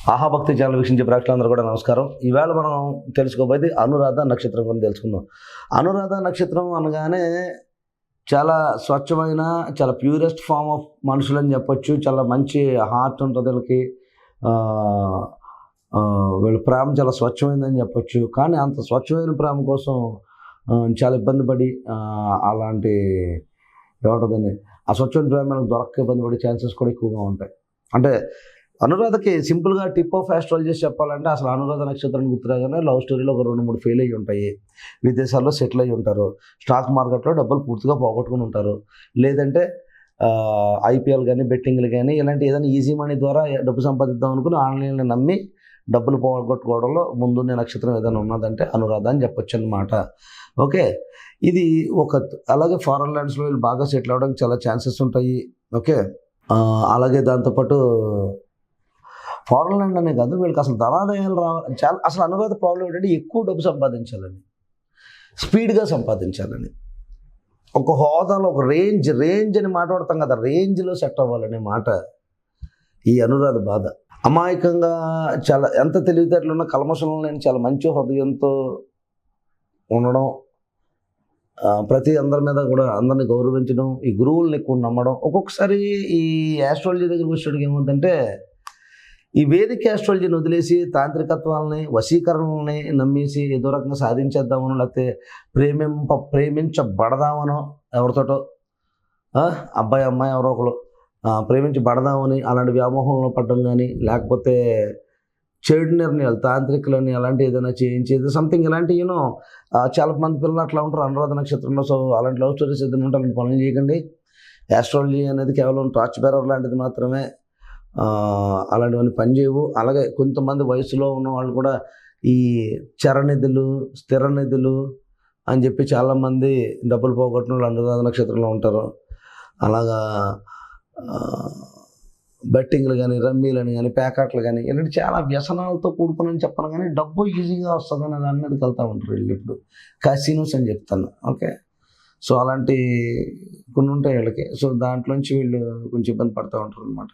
ఆహాభక్తి channel వీక్షించే ప్రేక్షకులందరూ కూడా నమస్కారం. ఈవేళ మనం తెలుసుకోబోయేది అనురాధ నక్షత్రం గురించి తెలుసుకుందాం. అనురాధ నక్షత్రం అనగానే చాలా స్వచ్ఛమైన, చాలా ప్యూరెస్ట్ ఫామ్ ఆఫ్ మనుషులని చెప్పొచ్చు. చాలా మంచి హార్ట్ ఉంటుంది వీళ్ళకి. వీళ్ళ ప్రేమ చాలా స్వచ్ఛమైందని చెప్పొచ్చు. కానీ అంత స్వచ్ఛమైన ప్రేమ కోసం చాలా ఇబ్బంది పడి అలాంటి ఏముంటుందండి, ఆ స్వచ్ఛమైన ప్రేమ దొరక్క ఇబ్బంది పడే ఛాన్సెస్ కూడా ఎక్కువగా ఉంటాయి. అంటే అనురాధకి సింపుల్గా టిప్ ఆఫ్ ఆస్ట్రాలజీ చెప్పాలంటే, అసలు అనురాధ నక్షత్రాన్ని గుర్తురాగానే లవ్ స్టోరీలో ఒక 2-3 ఫెయిల్ అయ్యి ఉంటాయి, విదేశాల్లో సెటిల్ అయ్యి ఉంటారు, స్టాక్ మార్కెట్లో డబ్బులు పూర్తిగా పోగొట్టుకుని ఉంటారు, లేదంటే ఐపీఎల్ కానీ బెట్టింగ్లు కానీ ఇలాంటి ఏదైనా ఈజీ మనీ ద్వారా డబ్బు సంపాదిద్దాం అనుకుని ఆన్లైన్లో నమ్మి డబ్బులు పోగొట్టుకోవడంలో ముందున్న నక్షత్రం ఏదైనా ఉన్నదంటే అనురాధ అని చెప్పొచ్చు అన్నమాట. ఓకే, ఇది ఒక అలాగే ఫారెన్ ల్యాండ్స్లో వీళ్ళు బాగా సెటిల్ అవ్వడానికి చాలా ఛాన్సెస్ ఉంటాయి. ఓకే, అలాగే దాంతోపాటు ఫారెన్ ల్యాండ్ అనే కాదు, వీళ్ళకి అసలు ధనాదాయాలు రావాలి. చాలా అసలు అనురాధ ప్రాబ్లం ఏంటంటే ఎక్కువ డబ్బు సంపాదించాలని, స్పీడ్గా సంపాదించాలని, ఒక హోదాలో ఒక రేంజ్ అని మాట్లాడతాం కదా, రేంజ్లో సెట్ అవ్వాలనే మాట ఈ అనురాధ బాధ. అమాయకంగా చాలా ఎంత తెలివితేటలు ఉన్నా కల్మషం లేని చాలా మంచి హృదయంతో ఉండడం, ప్రతి అందరి మీద కూడా అందరిని గౌరవించడం, ఈ గురువుల్ని ఎక్కువ నమ్మడం. ఒక్కొక్కసారి ఈ ఆస్ట్రాలజీ దగ్గరికి వచ్చేటికి ఏమవుతుందంటే, ఈ వేదిక ఆస్ట్రాలజీని వదిలేసి తాంత్రికత్వాలని, వశీకరణల్ని నమ్మేసి ఏదో రకంగా సాధించేద్దామనో, లేకపోతే ప్రేమించబడదామనో, ఎవరితోటో అబ్బాయి అమ్మాయి ఎవరో ఒకరు ప్రేమించబడదామని అలాంటి వ్యామోహంలో పడడం కానీ, లేకపోతే చెడు నిర్ణయాలు, తాంత్రికలని అలాంటి ఏదైనా చేయించేది సంథింగ్ ఇలాంటి చాలా మంది పిల్లలు అట్లా ఉంటారు అనురాధ నక్షత్రంలో. సో అలాంటి లవ్ స్టోరీస్ ఏదైనా ఉంటే అలాంటి పనులు చేయకండి. ఆస్ట్రాలజీ అనేది కేవలం టార్చ్ బేరర్ లాంటిది మాత్రమే, అలాంటివన్నీ పనిచేయవు. అలాగే కొంతమంది వయసులో ఉన్న వాళ్ళు కూడా ఈ చరనిధులు, స్థిర నిధులు అని చెప్పి చాలామంది డబ్బులు పోగొట్టిన వాళ్ళు అనురాధ నక్షత్రంలో ఉంటారు. అలాగా బెట్టింగ్లు కానీ, రమ్మీలని కానీ, ప్యాకెట్లు కానీ ఇలాంటి చాలా వ్యసనాలతో కూడుకుని చెప్పను, కానీ డబ్బు ఈజీగా వస్తుందని దాని మీదకి వెళ్తూ ఉంటారు వీళ్ళు. ఇప్పుడు కాసినోస్ అని చెప్తాను. ఓకే, సో అలాంటి కొన్ని ఉంటాయి వీళ్ళకి. సో దాంట్లోంచి వీళ్ళు కొంచెం ఇబ్బంది పడుతూ ఉంటారు అనమాట.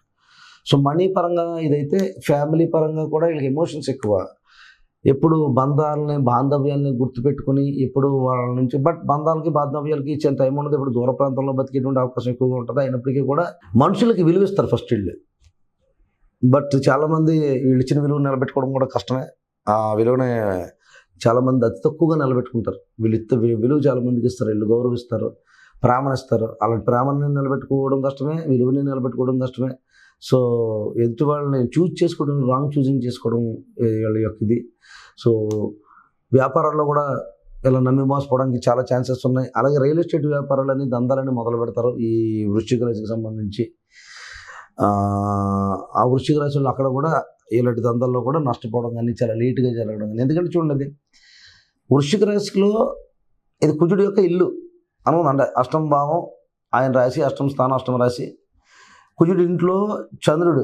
సో మనీ పరంగా ఇదైతే, ఫ్యామిలీ పరంగా కూడా వీళ్ళకి ఎమోషన్స్ ఎక్కువ. ఎప్పుడు బాంధవ్యాలని గుర్తుపెట్టుకుని ఎప్పుడు వాళ్ళ నుంచి, బట్ బంధాలకి బాంధవ్యాలకి ఇచ్చే టైం ఉండదు. ఇప్పుడు దూర ప్రాంతంలో బతికేటువంటి అవకాశం ఎక్కువగా ఉంటుంది. అయినప్పటికీ కూడా మనుషులకి విలువిస్తారు ఫస్ట్ వీళ్ళు. బట్ చాలామంది వీళ్ళు ఇచ్చిన విలువ నిలబెట్టుకోవడం కూడా కష్టమే. ఆ విలువనే చాలామంది అతి తక్కువగా నిలబెట్టుకుంటారు. విలువ చాలామందికి ఇస్తారు, వీళ్ళు గౌరవిస్తారు, ప్రేమనిస్తారు. అలాంటి ప్రేమని నిలబెట్టుకోవడం కష్టమే, విలువని నిలబెట్టుకోవడం కష్టమే. సో ఎదుటి వాళ్ళని చూజ్ చేసుకోవడం, రాంగ్ చూజింగ్ చేసుకోవడం వీళ్ళ యొక్క ఇది. సో వ్యాపారాల్లో కూడా ఇలా నమ్మి మోసపోవడానికి చాలా ఛాన్సెస్ ఉన్నాయి. అలాగే రియల్ ఎస్టేట్ వ్యాపారాలని, దందాలని మొదలు పెడతారు ఈ వృశ్చిక రాశికి సంబంధించి. ఆ వృశ్చిక రాశిలో అక్కడ కూడా ఇలాంటి దందాల్లో కూడా నష్టపోవడం కానీ, చాలా లేటుగా జరగడం కానీ. ఎందుకంటే చూడండి, వృశ్చిక రాశిలో ఇది కుజుడు యొక్క ఇల్లు అనుకుందండి. అష్టమ భావం ఆయన రాశి, అష్టమ స్థానం, అష్టమ రాశి. కుజుడి ఇంట్లో చంద్రుడు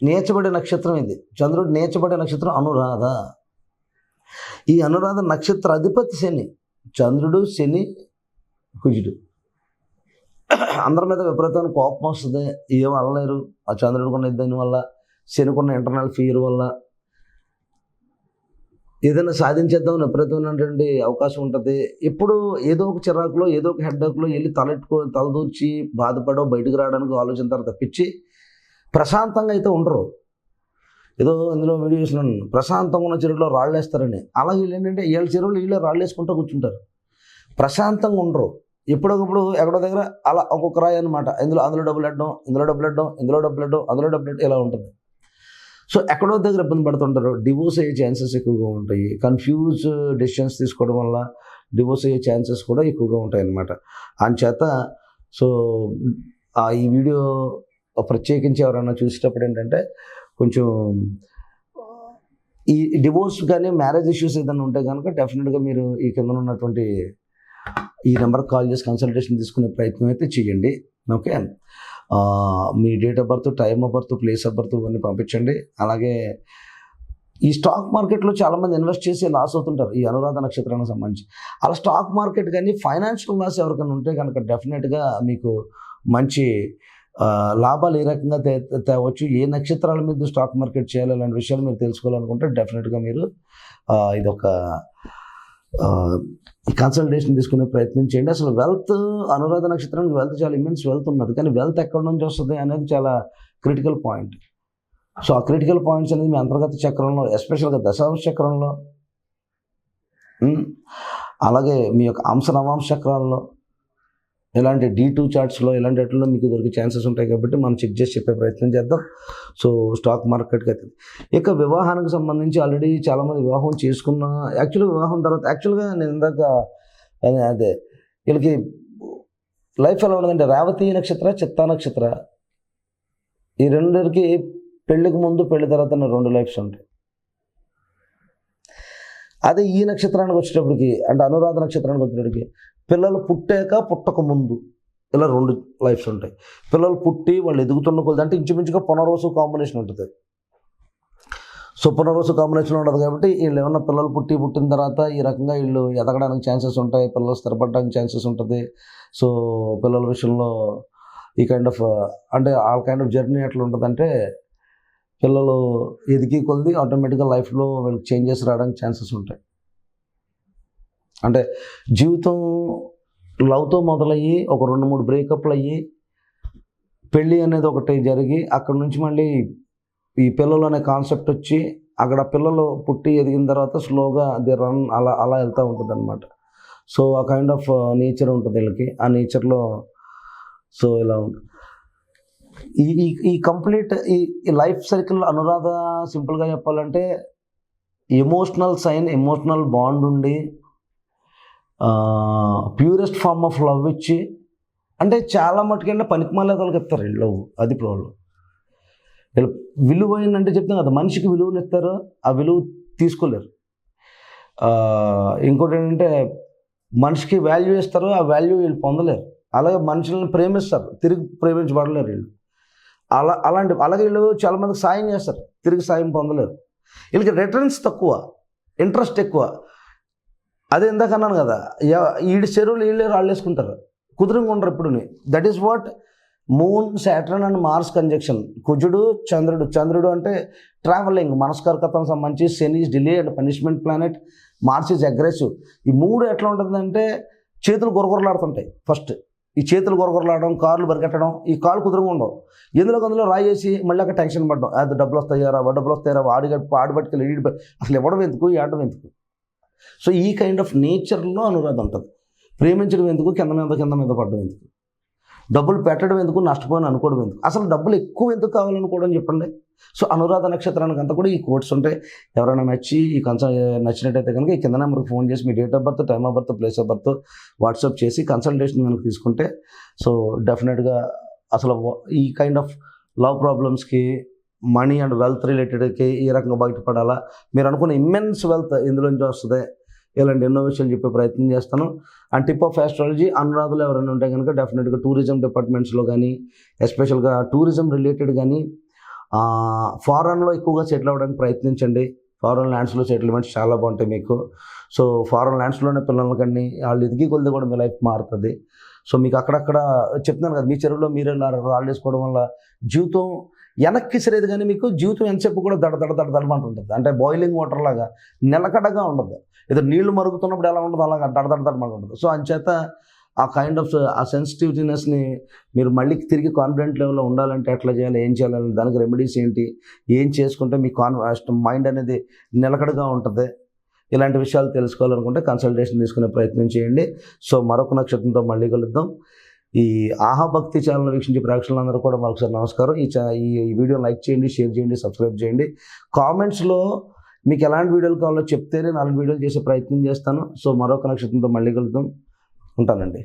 నీచబడే నక్షత్రం ఇది. చంద్రుడు నీచబడే నక్షత్రం అనురాధ. ఈ అనురాధ నక్షత్ర అధిపతి శని. చంద్రుడు, శని, కుజుడు. అందరి మీద విపరీతమైన కోపం వస్తుంది, ఏం అనలేరు. ఆ చంద్రుడికున్న ఇద్దరి వల్ల, శనికున్న ఇంటర్నల్ ఫియర్ వల్ల ఏదైనా సాధించేద్దామని విపరీతమైనటువంటి అవకాశం ఉంటుంది. ఎప్పుడు ఏదో ఒక చిరాకులో, ఏదో ఒక హెడ్ఏక్లో వెళ్ళి తలదూర్చి బాధపడో బయటకు రావడానికి ఆలోచించారు తప్పించి ప్రశాంతంగా అయితే ఉండరు. ఏదో ఇందులో వీడియో చూసినాను, ప్రశాంతంగా ఉన్న చెరువులో రాళ్ళు వేస్తారని. అలాగే వీళ్ళు ఏంటంటే వీళ్ళ చెరువులు వీళ్ళే రాళ్ళు వేసుకుంటూ కూర్చుంటారు, ప్రశాంతంగా ఉండరు. ఎప్పుడొకప్పుడు ఎక్కడో దగ్గర అలా ఒక్కొక్క రాయి అనమాట. అందులో డబ్బులు పెట్టడం, ఇందులో డబ్బులు పెట్టడం, ఇందులో డబ్బులు పెట్టడం, అందులో డబ్బులు పెట్టడం, ఇలా ఉంటుంది. సో ఎక్కడో దగ్గర ఇబ్బంది పడుతుంటారు. డివోర్స్ అయ్యే ఛాన్సెస్ ఎక్కువగా ఉంటాయి. కన్ఫ్యూజ్ డెసిషన్స్ తీసుకోవడం వల్ల డివోర్స్ అయ్యే ఛాన్సెస్ కూడా ఎక్కువగా ఉంటాయి అన్నమాట. అందుచేత సో ఈ వీడియో ప్రత్యేకించి ఎవరైనా చూసేటప్పుడు ఏంటంటే, కొంచెం ఈ డివోర్స్ కానీ మ్యారేజ్ ఇష్యూస్ ఏదైనా ఉంటే కనుక డెఫినెట్గా మీరు ఈ కింద ఉన్నటువంటి ఈ నెంబర్కి కాల్ చేసి కన్సల్టేషన్ తీసుకునే ప్రయత్నం అయితే చేయండి. Okay, me date of birth, time of birth, place of birth ఇవన్నీ పంపించండి. అలాగే ఈ స్టాక్ మార్కెట్లో చాలామంది ఇన్వెస్ట్ చేసి లాస్ అవుతుంటారు ఈ అనురాధ నక్షత్రానికి సంబంధించి. అలా స్టాక్ మార్కెట్ కానీ ఫైనాన్షియల్ లాస్ ఎవరికైనా ఉంటే కనుక డెఫినెట్గా మీకు మంచి లాభాలు ఏ రకంగా తేవచ్చు, ఏ నక్షత్రాల మీద స్టాక్ మార్కెట్ చేయాలి, ఇలాంటి విషయాలు మీరు తెలుసుకోవాలనుకుంటే డెఫినెట్గా మీరు ఇదొక ఈ కన్సల్టేషన్ తీసుకునే ప్రయత్నం చేయండి. అసలు వెల్త్, అనురాధ నక్షత్రానికి వెల్త్ చాలా ఇమెన్స్ వెల్త్ ఉన్నది, కానీ వెల్త్ ఎక్కడి నుంచి వస్తుంది అనేది చాలా క్రిటికల్ పాయింట్. సో ఆ క్రిటికల్ పాయింట్స్ అనేది మీ అంతర్గత చక్రంలో, ఎస్పెషల్గా దశాంశ చక్రంలో, అలాగే మీ యొక్క అంశ నవాంశ చక్రాల్లో, ఇలాంటి D2 చార్ట్స్లో ఇలాంటి వాటిల్లో మీకు దొరికే ఛాన్సెస్ ఉంటాయి. కాబట్టి మనం చెక్ చేసి చెప్పే ప్రయత్నం చేద్దాం. సో స్టాక్ మార్కెట్కి అవుతుంది. ఇక వివాహానికి సంబంధించి ఆల్రెడీ చాలామంది వివాహం చేసుకున్న, వివాహం తర్వాత యాక్చువల్గా నేను ఇందాక అదే వీళ్ళకి లైఫ్ ఎలా ఉండదంటే రేవతి నక్షత్ర, చిత్తా నక్షత్ర, ఈ రెండింటికి పెళ్ళికి ముందు పెళ్లి తర్వాత 2 లైఫ్స్ ఉంటాయి. అదే ఈ నక్షత్రానికి వచ్చేటప్పటికి, అంటే అనురాధ నక్షత్రానికి వచ్చేటప్పటికి పిల్లలు పుట్టాక పుట్టక ముందు ఇలా 2 లైఫ్స్ ఉంటాయి. పిల్లలు పుట్టి వాళ్ళు ఎదుగుతున్న కొద్ది అంటే ఇంచుమించుగా పునర్వసు కాంబినేషన్ ఉంటుంది. సో పునర్వసు కాంబినేషన్ ఉండదు కాబట్టి వీళ్ళు ఏమన్నా పిల్లలు పుట్టిన తర్వాత ఈ రకంగా వీళ్ళు ఎదగడానికి ఛాన్సెస్ ఉంటాయి, పిల్లలు స్థిరపడడానికి ఛాన్సెస్ ఉంటుంది. సో పిల్లల విషయంలో ఈ కైండ్ ఆఫ్ అంటే ఆల్ కైండ్ ఆఫ్ జర్నీ ఎట్లా ఉంటుందంటే, పిల్లలు ఎదిగి కొద్ది ఆటోమేటిక్గా లైఫ్లో వీళ్ళకి చేంజెస్ రావడానికి ఛాన్సెస్ ఉంటాయి. అంటే జీవితం లవ్తో మొదలయ్యి ఒక 2-3 బ్రేకప్లు అయ్యి పెళ్ళి అనేది ఒకటి జరిగి అక్కడ నుంచి మళ్ళీ ఈ పిల్లలు అనే కాన్సెప్ట్ వచ్చి అక్కడ పిల్లలు పుట్టి ఎదిగిన తర్వాత స్లోగా ది రన్ అలా అలా వెళ్తూ ఉంటుంది అనమాట. సో ఆ కైండ్ ఆఫ్ నేచర్ ఉంటుంది వీళ్ళకి. ఆ నేచర్లో సో ఇలా ఉంటుంది. ఈ కంప్లీట్ ఈ లైఫ్ సైకిల్ అనురాధ సింపుల్గా చెప్పాలంటే ఎమోషనల్ సైన్, ఎమోషనల్ బాండ్ ఉండి ప్యూరెస్ట్ ఫార్మ్ ఆఫ్ లవ్ ఇచ్చి, అంటే చాలా మటుకంటే పనికిమాల వాళ్ళకి ఇస్తారు వీళ్ళు లవ్. అది ప్రాబ్లం. వీళ్ళు విలువైనంటే చెప్తాం కదా, మనిషికి విలువని ఇస్తారు, ఆ విలువ తీసుకోలేరు. ఇంకోటి ఏంటంటే మనిషికి వాల్యూ ఇస్తారు, ఆ వాల్యూ వీళ్ళు పొందలేరు. అలాగే మనుషులను ప్రేమిస్తారు, తిరిగి ప్రేమించబడలేరు వీళ్ళు. అలాగే వీళ్ళు చాలామందికి సాయం చేస్తారు, తిరిగి సాయం పొందలేరు. వీళ్ళకి రిటర్న్స్ తక్కువ, ఇంట్రెస్ట్ ఎక్కువ. అదే ఇందాక అన్నాను కదా, ఈడి చెరువులు వీళ్ళే రాళ్ళేసుకుంటారు, కుదురుగా ఉండరు ఎప్పుడు. That is what moon, Saturn and Mars conjunction. కుజుడు, చంద్రుడు అంటే ట్రావెలింగ్, మనస్కర్కత్వం సంబంధించి. Shani is delay and punishment planet. Mars is aggressive. ఈ 3 ఎట్లా ఉంటుందంటే చేతులు గొరగొరలాడుతుంటాయి. ఫస్ట్ ఈ చేతులు గొరగొరలాడడం, కార్లు పరిగెట్టడం, ఈ కాళ్ళు కుదురుగా ఉండవు. అందులో రాయేసి మళ్ళీ అక్కడ టెన్షన్ పడ్డం, అది డబ్బులు వస్తాయారా, ఆడిపట్టుకెళ్ళి అసలు ఇవ్వడం ఎందుకు, ఆడడం ఎందుకు. సో ఈ కైండ్ ఆఫ్ నేచర్లో అనురాధ ఉంటుంది. ప్రేమించడం ఎందుకు, కింద మీద పడడం ఎందుకు, డబ్బులు పెట్టడం ఎందుకు, నష్టపోయిన అనుకోవడం ఎందుకు, అసలు డబ్బులు ఎక్కువ ఎందుకు కావాలనుకోవడం చెప్పండి. సో అనురాధ నక్షత్రానికి అంతా కూడా ఈ కోడ్స్ ఉంటాయి. ఎవరైనా నచ్చినట్టయితే కనుక ఈ కింద నెంబర్కి ఫోన్ చేసి మీ date of birth, time of birth, place of birth WhatsApp చేసి కన్సల్టేషన్ కనుక తీసుకుంటే సో డెఫినెట్గా అసలు ఈ కైండ్ ఆఫ్ లవ్ ప్రాబ్లమ్స్కి, మనీ అండ్ వెల్త్ రిలేటెడ్కి ఏ రకంగా బయటపడాలా, మీరు అనుకున్న ఇమ్మెన్స్ వెల్త్ ఇందులోంచి వస్తుంది, ఇలాంటి ఎన్నో విషయాలు చెప్పే ప్రయత్నం చేస్తాను. అండ్ టిప్ ఆఫ్ ఆస్ట్రాలజీ అనురాధులు ఎవరైనా ఉంటే కనుక డెఫినెట్గా టూరిజం డిపార్ట్మెంట్స్లో కానీ, ఎస్పెషల్గా టూరిజం రిలేటెడ్ కానీ, ఫారెన్లో ఎక్కువగా సెటిల్ అవ్వడానికి ప్రయత్నించండి. ఫారెన్ ల్యాండ్స్లో సెటిల్మెంట్స్ చాలా బాగుంటాయి మీకు. సో ఫారెన్ ల్యాండ్స్లోనే పిల్లలకన్నీ వాళ్ళు ఎదిగి కొలిది కూడా మీ లైఫ్ మారుతుంది. సో మీకు అక్కడక్కడ చెప్తున్నాను కదా, మీ చెరువులో మీరే రాళ్ళు వేసుకోవడం వల్ల జీవితం వెనక్కి సరేది, కానీ మీకు జీవితం ఎంతసేపు కూడా దడమంటుంటుంది. అంటే బాయిలింగ్ వాటర్ లాగా నిలకడగా ఉండదు. ఏదో నీళ్లు మరుగుతున్నప్పుడు ఎలా ఉండదు అలాగా దడమంటుంటుంది. సో అంచేత ఆ కైండ్ ఆఫ్ ఆ సెన్సిటివ్నెస్ని మీరు మళ్ళీ తిరిగి కాన్ఫిడెంట్ లెవెల్లో ఉండాలంటే ఎట్లా చేయాలి, ఏం చేయాలి, దానికి రెమెడీస్ ఏంటి, ఏం చేసుకుంటే మీ మైండ్ అనేది నిలకడగా ఉంటుంది, ఇలాంటి విషయాలు తెలుసుకోవాలనుకుంటే కన్సల్టేషన్ తీసుకునే ప్రయత్నం చేయండి. సో మరొక నక్షత్రంతో మళ్ళీ కలుద్దాం. ఈ ఆహాభక్తి ఛానల్ వీక్షించే ప్రేక్షకులందరూ కూడా మరొకసారి నమస్కారం. ఈ వీడియో లైక్ చేయండి, షేర్ చేయండి, సబ్స్క్రైబ్ చేయండి. కామెంట్స్లో మీకు ఎలాంటి వీడియోలు కావాలో చెప్తేనే 4 వీడియోలు చేసే ప్రయత్నం చేస్తాను. సో మరొక నక్షత్రంతో మళ్ళీ కలుద్దాం. ఉంటానండి.